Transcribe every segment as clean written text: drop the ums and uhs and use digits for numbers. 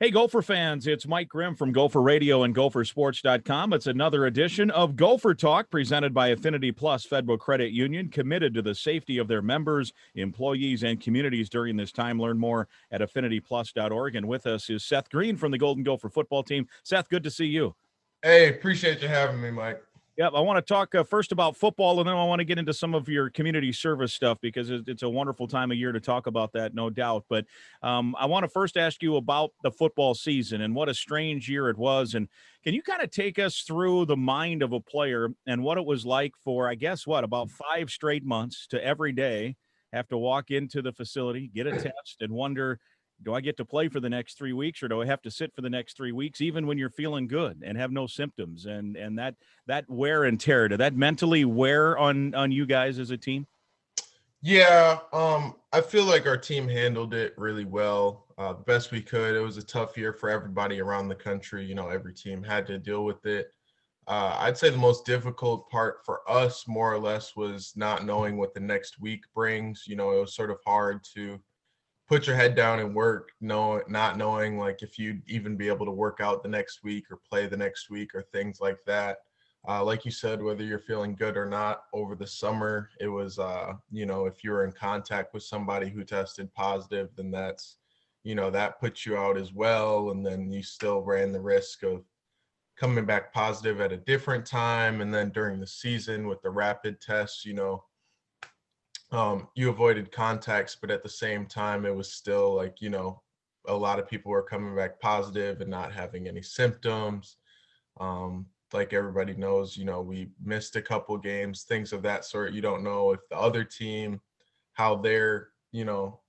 Hey, Gopher fans, it's Mike Grimm from Gopher Radio and GopherSports.com. It's another edition of Gopher Talk presented by Affinity Plus Federal Credit Union, committed to the safety of their members, employees, and communities during this time. Learn more at affinityplus.org. And with us is Seth Green from the Golden Gopher football team. Seth, good to see you. Hey, appreciate you having me, Mike. Yep, I want to talk first about football, and then I want to get into some of your community service stuff because it's a wonderful time of year to talk about that, no doubt. But I want to first ask you about the football season and what a strange year it was. And can you kind of take us through the mind of a player and what it was like for, I guess, about 5 straight months to every day have to walk into the facility, get a test, and wonder, do I get to play for the next 3 weeks or do I have to sit for the next 3 weeks, even when you're feeling good and have no symptoms? And that wear and tear, did that mentally wear on you guys as a team? Yeah, I feel like our team handled it really well, the best we could. It was a tough year for everybody around the country. Every team had to deal with it. I'd say the most difficult part for us, more or less, was not knowing what the next week brings. It was sort of hard to put your head down and work, not knowing like if you'd even be able to work out the next week or play the next week or things like that. Like you said, whether you're feeling good or not over the summer, it was, if you were in contact with somebody who tested positive, then that puts you out as well. And then you still ran the risk of coming back positive at a different time. And then during the season with the rapid tests, you avoided contacts, but at the same time, it was still like, a lot of people were coming back positive and not having any symptoms. Like everybody knows, we missed a couple games, things of that sort. You don't know if the other team, how they're,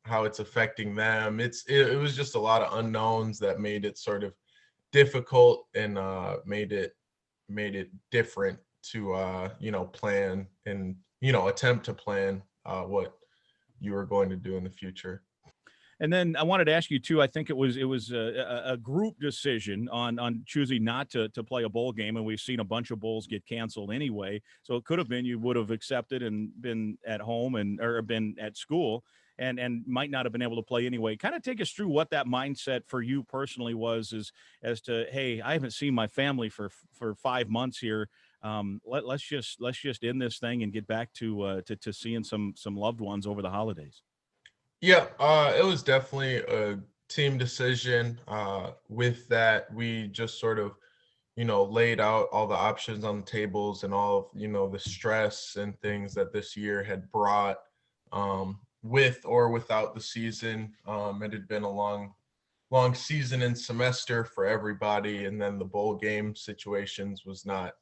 how it's affecting them. It was just a lot of unknowns that made it sort of difficult and made it different to plan and attempt to plan what you were going to do in the future. And then I wanted to ask you too. I think it was a group decision on choosing not to play a bowl game, and we've seen a bunch of bowls get canceled anyway. So it could have been you would have accepted and been at home or been at school, and might not have been able to play anyway. Kind of take us through what that mindset for you personally was, as to, hey, I haven't seen my family for 5 months here. Let's just end this thing and get back to seeing some loved ones over the holidays. Yeah, it was definitely a team decision. With that, we just sort of, laid out all the options on the tables and all of, the stress and things that this year had brought, with or without the season. It had been a long season and semester for everybody, and then the bowl game situations was not,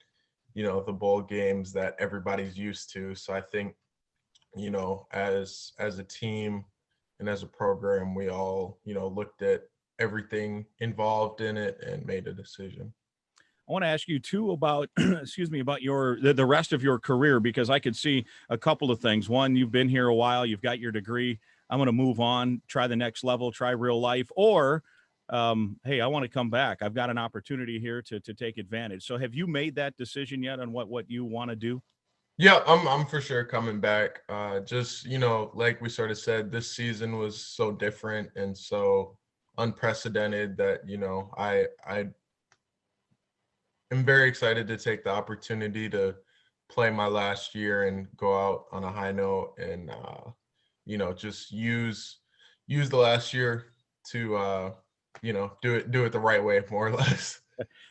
the bowl games that everybody's used to. So I think, as a team and as a program, we all, looked at everything involved in it and made a decision. I want to ask you too about, excuse me, about the rest of your career, because I could see a couple of things. One, you've been here a while, you've got your degree. I'm going to move on, try the next level, try real life, or hey, I want to come back. I've got an opportunity here to take advantage. So, have you made that decision yet on what you want to do? Yeah, I'm for sure coming back. Just, like we sort of said, this season was so different and so unprecedented that, I am very excited to take the opportunity to play my last year and go out on a high note and just use the last year to do it the right way, more or less.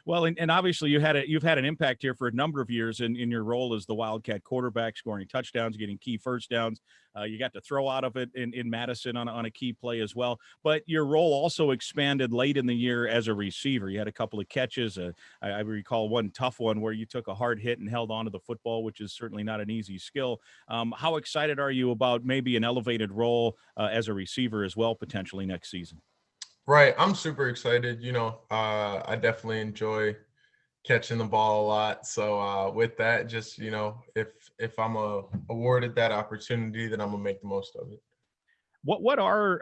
Well, and obviously you've had an impact here for a number of years in your role as the Wildcat quarterback, scoring touchdowns, getting key first downs. You got to throw out of it in Madison on a key play as well. But your role also expanded late in the year as a receiver. You had a couple of catches. I recall one tough one where you took a hard hit and held onto the football, which is certainly not an easy skill. How excited are you about maybe an elevated role as a receiver as well, potentially next season? Right. I'm super excited. I definitely enjoy catching the ball a lot. So with that, just, if I'm awarded that opportunity, then I'm gonna make the most of it. What are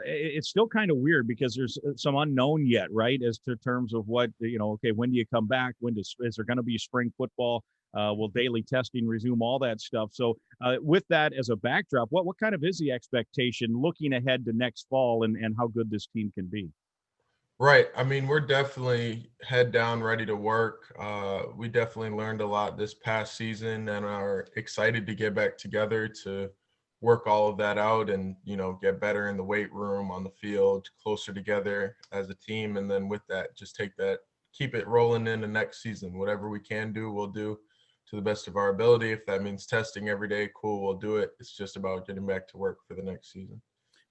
it's still kind of weird because there's some unknown yet, right, as to terms of what, okay, when do you come back, is there going to be spring football, will daily testing resume, all that stuff. So with that as a backdrop, what kind of is the expectation looking ahead to next fall, and how good this team can be? Right. I mean, we're definitely head down, ready to work. We definitely learned a lot this past season and are excited to get back together to work all of that out and, get better in the weight room, on the field, closer together as a team. And then with that, just keep it rolling in the next season. Whatever we can do, we'll do to the best of our ability. If that means testing every day, cool, we'll do it. It's just about getting back to work for the next season.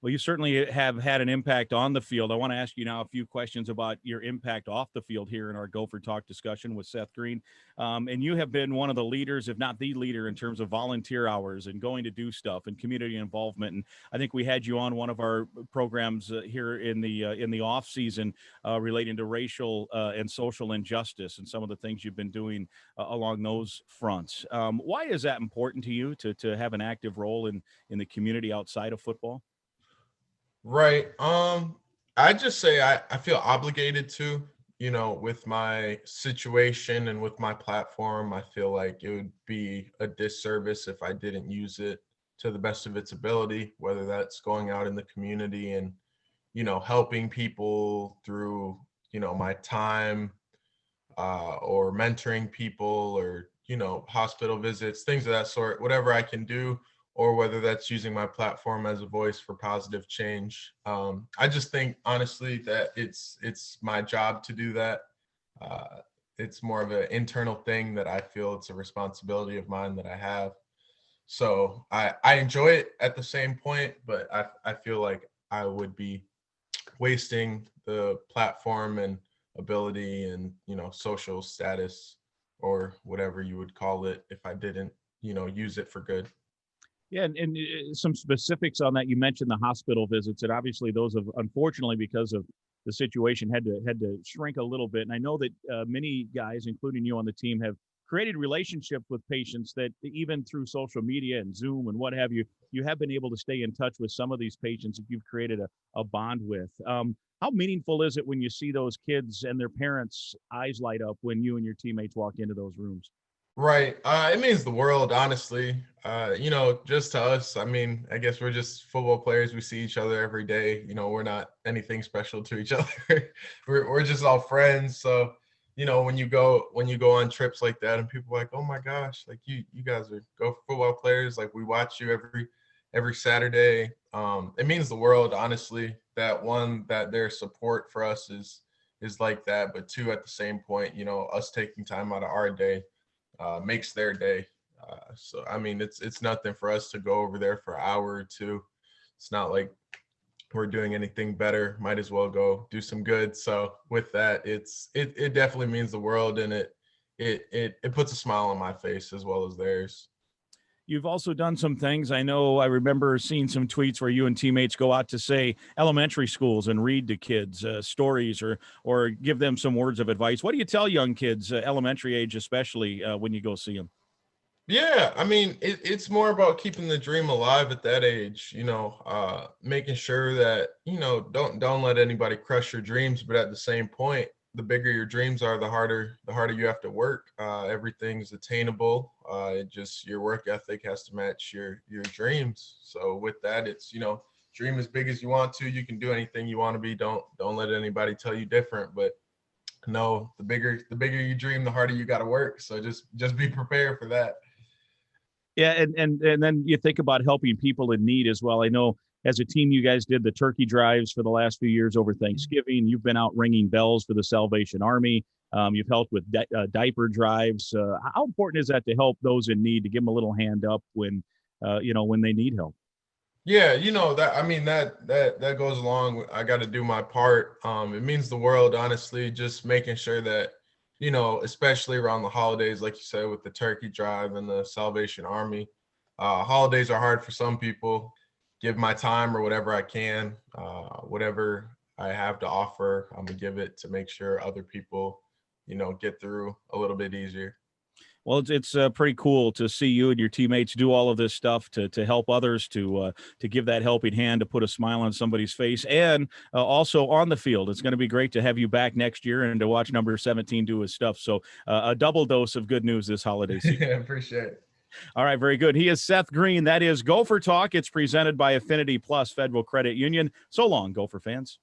Well, you certainly have had an impact on the field. I want to ask you now a few questions about your impact off the field here in our Gopher Talk discussion with Seth Green. And you have been one of the leaders, if not the leader, in terms of volunteer hours and going to do stuff and community involvement. And I think we had you on one of our programs here in the off season relating to racial and social injustice and some of the things you've been doing along those fronts. Why is that important to you to have an active role in the community outside of football? Right. I just say I feel obligated to, with my situation and with my platform. I feel like it would be a disservice if I didn't use it to the best of its ability, whether that's going out in the community and, helping people through, my time, or mentoring people or, hospital visits, things of that sort, whatever I can do, or whether that's using my platform as a voice for positive change. I just think honestly that it's my job to do that. Uh, it's more of an internal thing that I feel it's a responsibility of mine that I have. So I enjoy it at the same point, but I feel like I would be wasting the platform and ability and, social status or whatever you would call it if I didn't, use it for good. Yeah, and some specifics on that. You mentioned the hospital visits, and obviously those have, unfortunately, because of the situation, had to shrink a little bit. And I know that many guys, including you on the team, have created relationships with patients that even through social media and Zoom and what have you, you have been able to stay in touch with some of these patients that you've created a bond with. How meaningful is it when you see those kids and their parents' eyes light up when you and your teammates walk into those rooms? Right. It means the world, honestly. Just to us, I mean, I guess we're just football players. We see each other every day. We're not anything special to each other. We're just all friends. So, when you go on trips like that and people are like, oh my gosh, like you guys are Gopher football players. Like we watch you every Saturday. It means the world, honestly, that their support for us is like that. But two, at the same point, us taking time out of our day makes their day. So I mean, it's nothing for us to go over there for an hour or two. It's not like we're doing anything better. Might as well go do some good. So with that, it definitely means the world, and it puts a smile on my face as well as theirs. You've also done some things. I remember seeing some tweets where you and teammates go out to, say, elementary schools and read to kids stories or give them some words of advice. What do you tell young kids, elementary age especially, when you go see them? Yeah, I mean, it's more about keeping the dream alive at that age, making sure that, don't let anybody crush your dreams, but at the same point, the bigger your dreams are, the harder you have to work. Everything's attainable. Just your work ethic has to match your dreams. So with that, it's, dream as big as you want to. You can do anything you want to be. Don't let anybody tell you different, but no, the bigger you dream, the harder you got to work. So just be prepared for that. Yeah, and then you think about helping people in need as well. I know as a team, you guys did the turkey drives for the last few years over Thanksgiving. You've been out ringing bells for the Salvation Army. You've helped with diaper drives. How important is that to help those in need, to give them a little hand up when they need help? Yeah, that I mean that goes along. I got to do my part. It means the world, honestly, just making sure that, especially around the holidays, like you said, with the turkey drive and the Salvation Army. Holidays are hard for some people. Give my time or whatever I can, whatever I have to offer, I'm gonna give it to make sure other people, get through a little bit easier. Well, it's pretty cool to see you and your teammates do all of this stuff to help others, to give that helping hand, to put a smile on somebody's face, and also on the field. It's going to be great to have you back next year and to watch number 17 do his stuff. So a double dose of good news this holiday season. Yeah, appreciate it. All right, very good. He is Seth Green. That is Gopher Talk. It's presented by Affinity Plus Federal Credit Union. So long, Gopher fans.